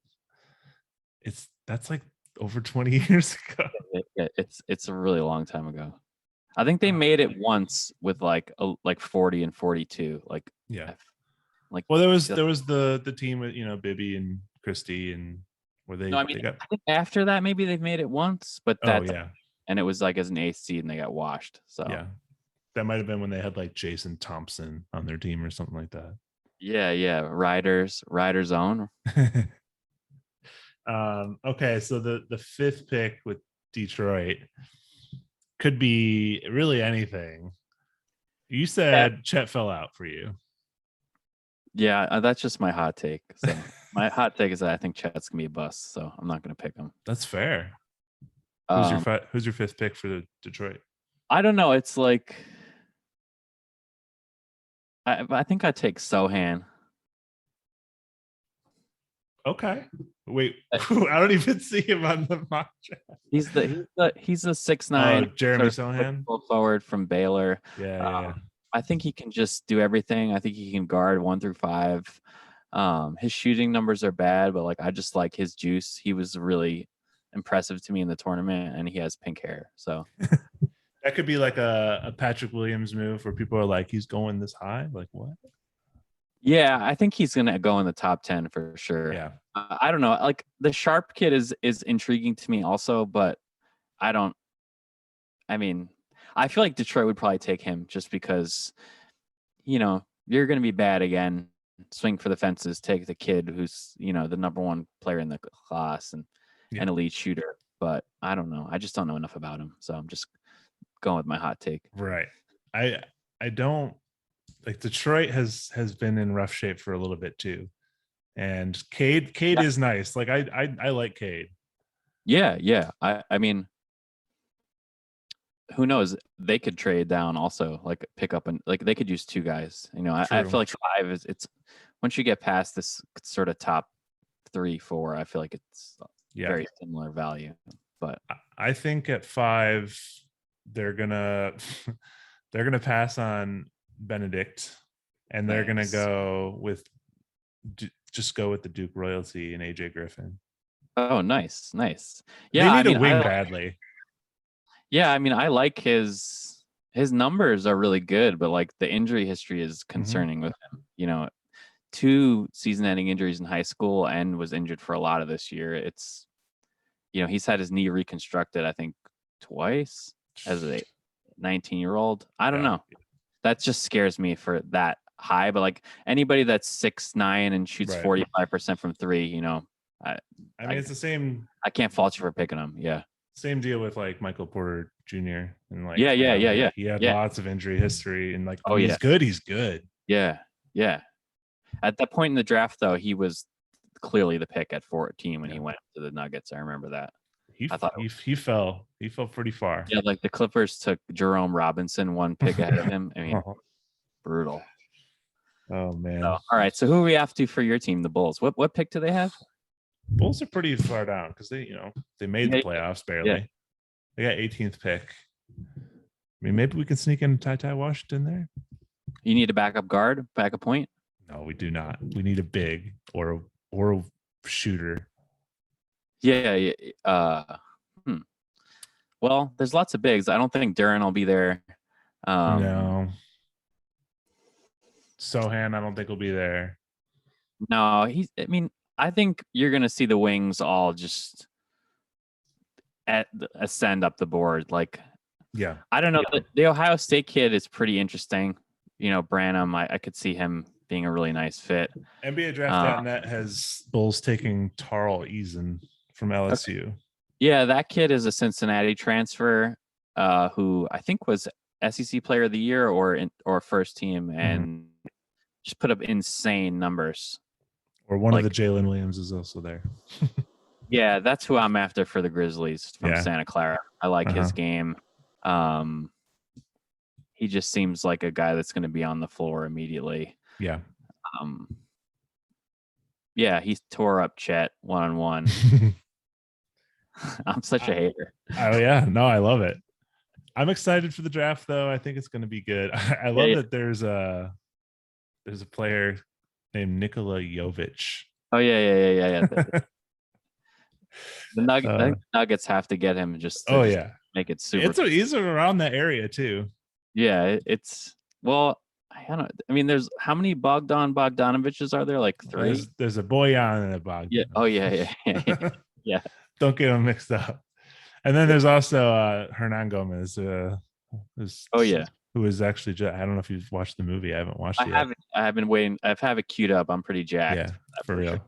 that's like over 20 years ago. It's a really long time ago. I think they made it once with like 40 and 42. Like well, there was the team with Bibby and Christie and where they. I think after that maybe they've made it once, but and it was like as an 8th seed and they got washed. So yeah, that might have been when they had like Jason Thompson on their team or something like that. Yeah, Riders own. Okay, so the 5th pick with Detroit could be really anything. You said Chet fell out for you. Yeah, that's just my hot take. So my hot take is that I think Chet's gonna be a bust. So I'm not gonna pick him. That's fair. Who's your 5th pick for Detroit? I don't know. It's like I think I take Sohan. Okay. Wait, I don't even see him on the mock draft. He's the 6'9" Jeremy Sohan, forward from Baylor. Yeah. I think he can just do everything. I think he can guard 1 through 5. His shooting numbers are bad, but like I just like his juice. He was really impressive to me in the tournament, and he has pink hair. So that could be like a Patrick Williams move where people are like, he's going this high. Like what? Yeah, I think he's gonna go in the top 10 for sure. Yeah. I don't know. Like the Sharp kid is intriguing to me also, but I feel like Detroit would probably take him just because, you're going to be bad again. swing for the fences, take the kid who's, the number one player in the class and an elite shooter. But I don't know. I just don't know enough about him. So I'm just going with my hot take. Right. I don't like Detroit has been in rough shape for a little bit too. And Cade is nice. Like I like Cade. Yeah. I mean, who knows? They could trade down also, like pick up and like they could use two guys. I feel like 5 is it's once you get past this sort of top 3, 4, I feel like it's very similar value. But I think at 5 they're gonna pass on Benedict and they're gonna go with the Duke royalty and AJ Griffin. Oh, nice. Yeah, they need a wing badly. Yeah, I mean, I like his numbers are really good, but like the injury history is concerning with him. 2 season-ending injuries in high school and was injured for a lot of this year. It's, he's had his knee reconstructed, I think, twice as a 19-year-old. I don't know. That just scares me for that high. But like anybody that's 6'9" and shoots 45% from 3, I mean, it's the same. I can't fault you for picking him. Yeah. Same deal with like Michael Porter Jr. and like yeah. He had lots of injury history and like he's good. He's good. Yeah. At that point in the draft, though, he was clearly the pick at 14 when he went to the Nuggets. I remember that. I thought he fell pretty far. Yeah, like the Clippers took Jerome Robinson 1 pick ahead of him. I mean, brutal. Oh man. So, all right. So who are we after for your team, the Bulls? What pick do they have? Bulls are pretty far down because they made the playoffs barely. Yeah. They got 18th pick. I mean, maybe we can sneak in Ty Washington there. You need a backup guard, backup point? No, we do not. We need a big or a shooter. Yeah. Well, there's lots of bigs. I don't think Duren will be there. No. Sohan, I don't think will be there. No, I think you're going to see the wings all just ascend up the board. Like, I don't know. The Ohio State kid is pretty interesting. Branham, I could see him being a really nice fit. NBA Draft.net has Bulls taking Tarl Eason from LSU. Okay. Yeah, that kid is a Cincinnati transfer who I think was SEC Player of the Year or first team and just put up insane numbers. Or one of the Jalen Williams is also there. Yeah, that's who I'm after for the Grizzlies from Santa Clara. I like his game. He just seems like a guy that's going to be on the floor immediately. Yeah. He tore up Chet 1-on-1. I'm such a hater. Oh yeah, no, I love it. I'm excited for the draft though. I think it's going to be good. I love that there's a player named Nikola Jovic. Oh yeah. The Nuggets have to get him just to make it super. He's around that area too. Yeah, I don't know. I mean, there's how many Bogdanoviches are there? Like 3. There's a Boyan and a Bogdan. Yeah. Oh yeah. Yeah. Don't get them mixed up. And then there's also Hernan Gomez. Who is actually? I don't know if you've watched the movie. I haven't watched it. I have been waiting. I have it queued up. I'm pretty jacked. Yeah, for real. Sure.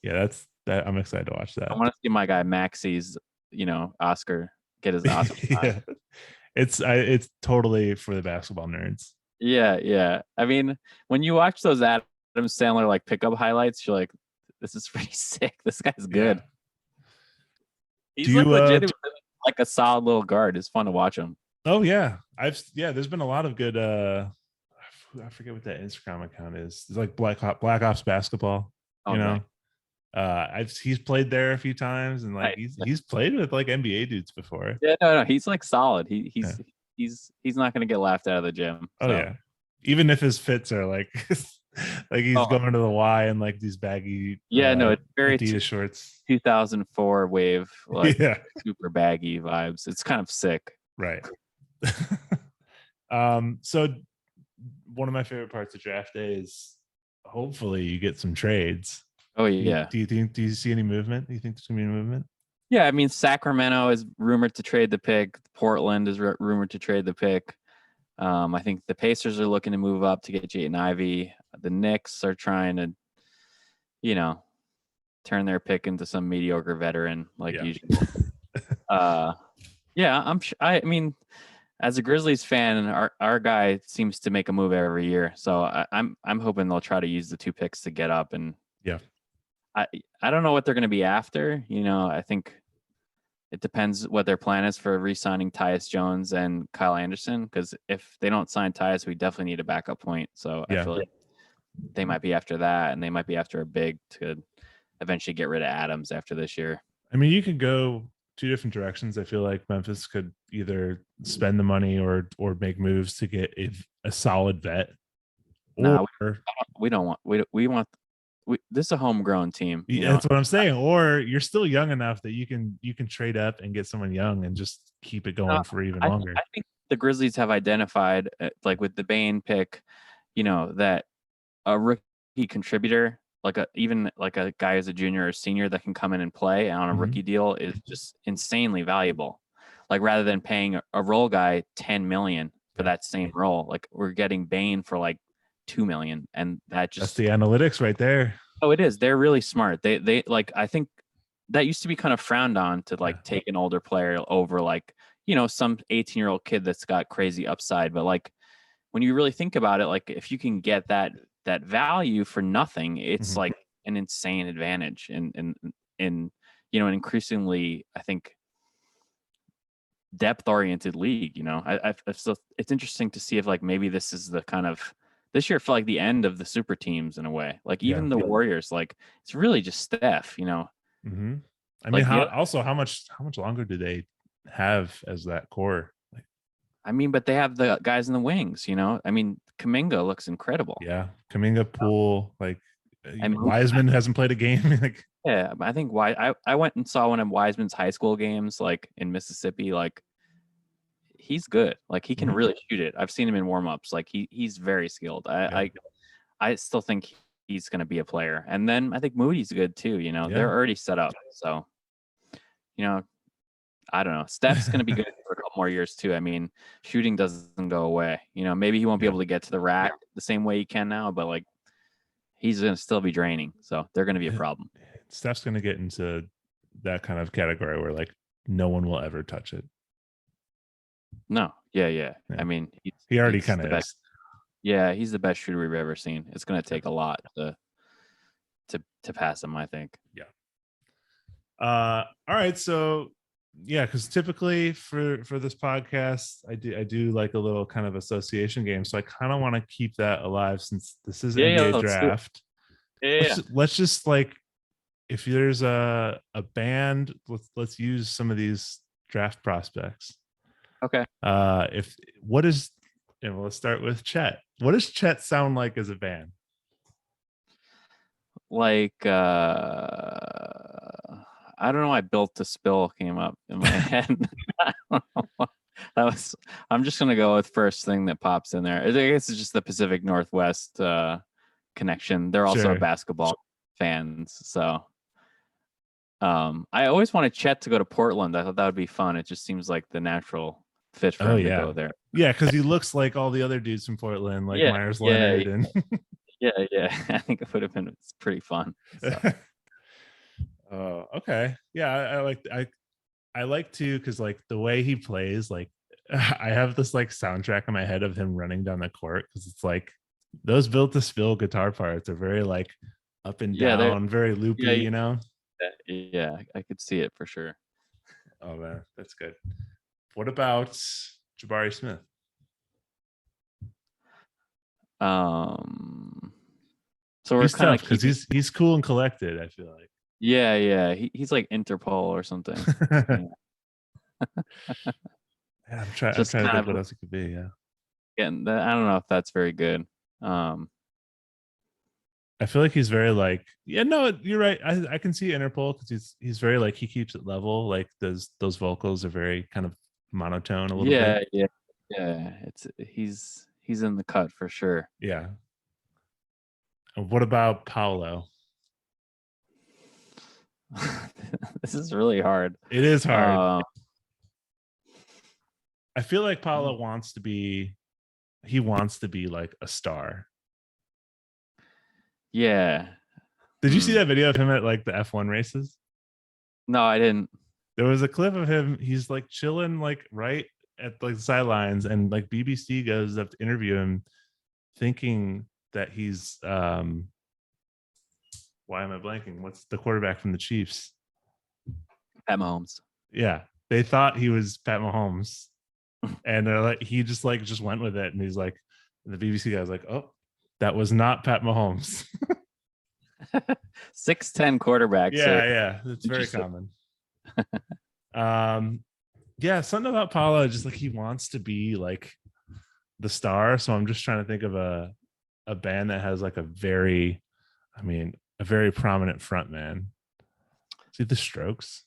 Yeah, that. I'm excited to watch that. I want to see my guy Maxi's, Oscar get his Oscar. Yeah, it's totally for the basketball nerds. Yeah. I mean, when you watch those Adam Sandler like pickup highlights, you're like, this is pretty sick. This guy's good. Yeah. He's legitimately like a solid little guard. It's fun to watch him. Oh yeah, there's been a lot of good. I forget what that Instagram account is. It's like Black Ops basketball. He's played there a few times, and like he's played with like NBA dudes before. Yeah, no, he's like solid. He's not gonna get laughed out of the gym. So. Oh yeah, even if his fits are like like he's going to the Y and like these baggy. Yeah, no, it's very Adidas shorts. 2004 wave, like super baggy vibes. It's kind of sick. Right. So one of my favorite parts of draft day is hopefully you get some trades. Oh yeah. Do you see any movement? Do you think there's gonna be any movement? Yeah, I mean Sacramento is rumored to trade the pick. Portland is rumored to trade the pick. I think the Pacers are looking to move up to get Jaden Ivey. The Knicks are trying to, turn their pick into some mediocre veteran like usual. I mean, as a Grizzlies fan, our guy seems to make a move every year. So I'm hoping they'll try to use the 2 picks to get up. And I don't know what they're going to be after. I think it depends what their plan is for re-signing Tyus Jones and Kyle Anderson. Because if they don't sign Tyus, we definitely need a backup point. So I feel like they might be after that, and they might be after a big to eventually get rid of Adams after this year. I mean, you could go 2 different directions. I feel like Memphis could either spend the money or make moves to get a solid vet. We don't want. We want. This is a homegrown team. That's what I'm saying. Or you're still young enough that you can trade up and get someone young and just keep it going for even longer. I think the Grizzlies have identified, like with the Bane pick, that a rookie contributor, even a guy who's a junior or senior that can come in and play on a rookie deal is just insanely valuable. Like rather than paying a role guy $10 million for that same role, like we're getting Bane for like $2 million, and that's the analytics right there. Oh, it is. They're really smart. They like, I think that used to be kind of frowned on to take an older player over some 18-year-old kid that's got crazy upside. But like when you really think about it, like if you can get that value for nothing, it's like an insane advantage in an increasingly, I think, depth oriented league. I still, it's interesting to see if like maybe this is the kind of this year for like the end of the super teams in a way. Like even the Warriors, like it's really just Steph. I mean, how much longer do they have as that core? But they have the guys in the wings. I mean, Kuminga looks incredible. Yeah, Kuminga, Poole, and Wiseman hasn't played a game. Yeah, I think I went and saw one of Wiseman's high school games, like in Mississippi. Like he's good. Like he can really shoot it. I've seen him in warmups. Like he's very skilled. I still think he's going to be a player. And then I think Moody's good too. They're already set up. So, I don't know. Steph's going to be good for a couple more years too. I mean, shooting doesn't go away. Maybe he won't be able to get to the rack the same way he can now, but like he's going to still be draining. So they're going to be a problem. Steph's going to get into that kind of category where like no one will ever touch it. No. Yeah. I mean, he already kind of is. Yeah, he's the best shooter we've ever seen. It's going to take a lot to pass him, I think. Yeah. All right. So yeah, because typically for this podcast, I do like a little kind of association game. So I kind of want to keep that alive since this is NBA draft. Let's just like, if there's a band, let's use some of these draft prospects. Okay. Let's start with Chet. What does Chet sound like as a band? Like I don't know. I Built to Spill came up in my head. I don't know. I'm just gonna go with first thing that pops in there. I guess it's just the Pacific Northwest connection. They're also basketball fans, so I always wanted Chet to go to Portland. I thought that would be fun. It just seems like the natural fit for him to go there. Yeah, because he looks like all the other dudes from Portland, like Myers Leonard and yeah. I think it would have been pretty fun. So. Okay. Yeah, I like to, because like the way he plays, like I have this like soundtrack in my head of him running down the court, because it's like those Built to Spill guitar parts are very like up and down, very loopy, Yeah, I could see it for sure. Oh man, that's good. What about Jabari Smith? So we're kind of, because he's cool and collected, I feel like. Yeah. He's like Interpol or something. I'm trying to think what else it could be. Yeah. And I don't know if that's very good. I feel like he's very like, you're right. I can see Interpol, because he's very like, he keeps it level. Like those vocals are very kind of monotone a little bit. Yeah. He's in the cut for sure. Yeah. What about Paolo? This is really hard. It is hard. I feel like Paolo wants to be like a star. Yeah. Did you see that video of him at like the F1 races? No, I didn't. There was a clip of him. He's like chilling, like right at like the sidelines, and like BBC goes up to interview him, thinking that he's why am I blanking? What's the quarterback from the Chiefs? Pat Mahomes. Yeah, they thought he was Pat Mahomes, and like he just went with it, and he's like, and the BBC guy's like, oh, that was not Pat Mahomes. 6'10" quarterbacks. Yeah, it's very common. Yeah, something about Paulo, just like he wants to be like the star. So I'm just trying to think of a band that has like a very prominent front man. See the Strokes?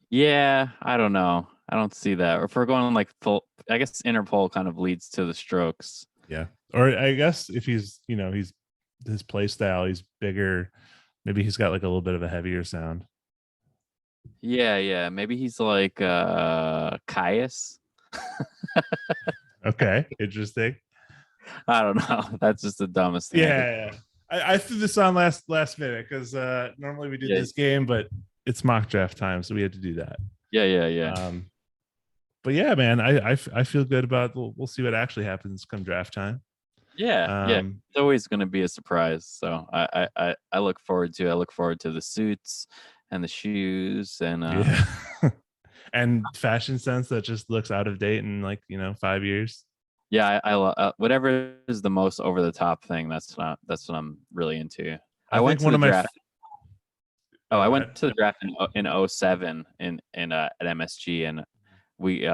Yeah, I don't know. I don't see that. Or if we're going like full, I guess Interpol kind of leads to the Strokes. Yeah. Or I guess if he's his play style, he's bigger. Maybe he's got like a little bit of a heavier sound. Yeah. Maybe he's like Caius. Okay, interesting. I don't know. That's just the dumbest thing. Yeah. I threw this on last minute because normally we do this game, but it's mock draft time, so we had to do that. Yeah. But yeah, man, I feel good about. We'll see what actually happens come draft time. Yeah. It's always going to be a surprise. So I look forward to. I look forward to the suits and the shoes and and fashion sense that just looks out of date in 5 years. Yeah, I love whatever is the most over the top thing. That's what I'm really into. I went to the draft. I went to the draft in 07 at MSG, and we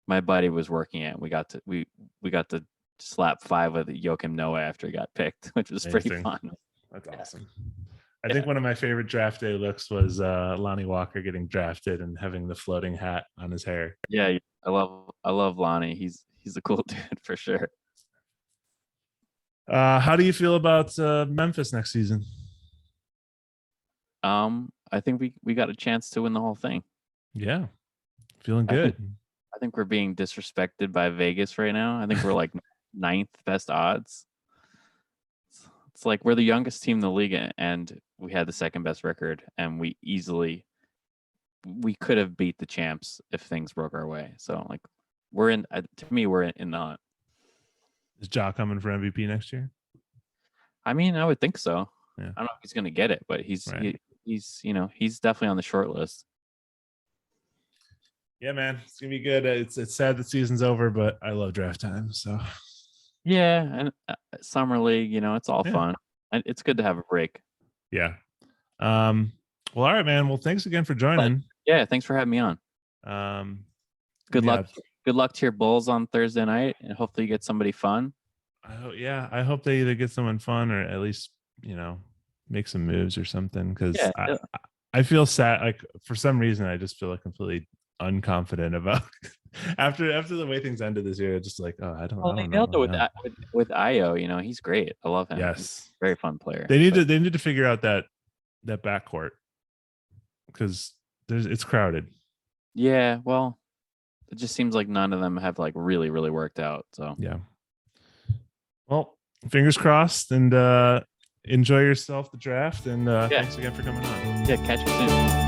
my buddy was working it. We got to slap 5 with Joakim Noah after he got picked, which was pretty fun. That's awesome. I think one of my favorite draft day looks was Lonnie Walker getting drafted and having the floating hat on his hair. Yeah, I love Lonnie. He's a cool dude for sure. How do you feel about Memphis next season? I think we got a chance to win the whole thing. Yeah, feeling good. I think we're being disrespected by Vegas right now. I think we're like 9th best odds. It's like we're the youngest team in the league, and we had the 2nd best record, and we could have beat the champs if things broke our way. So like we're in the hunt. Is Ja coming for MVP next year? I mean, I would think so. Yeah. I don't know if he's going to get it, but he's right. he's definitely on the short list. Yeah, man, it's gonna be good. It's sad the season's over, but I love draft time. So yeah, and summer league, it's all fun, and it's good to have a break. Yeah. Well, all right, man. Well, thanks again for joining. Yeah, thanks for having me on. Good luck. Good luck to your Bulls on Thursday night, and hopefully you get somebody fun. I hope they either get someone fun or at least make some moves or something. Because I feel sad. Like for some reason, I just feel like completely unconfident about after the way things ended this year. Just like, I don't know. With Ayo, he's great. I love him. Yes, he's a very fun player. They need to figure out that backcourt because it's crowded. Yeah, well, it just seems like none of them have like really, really worked out. So yeah. Well, fingers crossed, and enjoy yourself the draft. And thanks again for coming on. Yeah, catch you soon.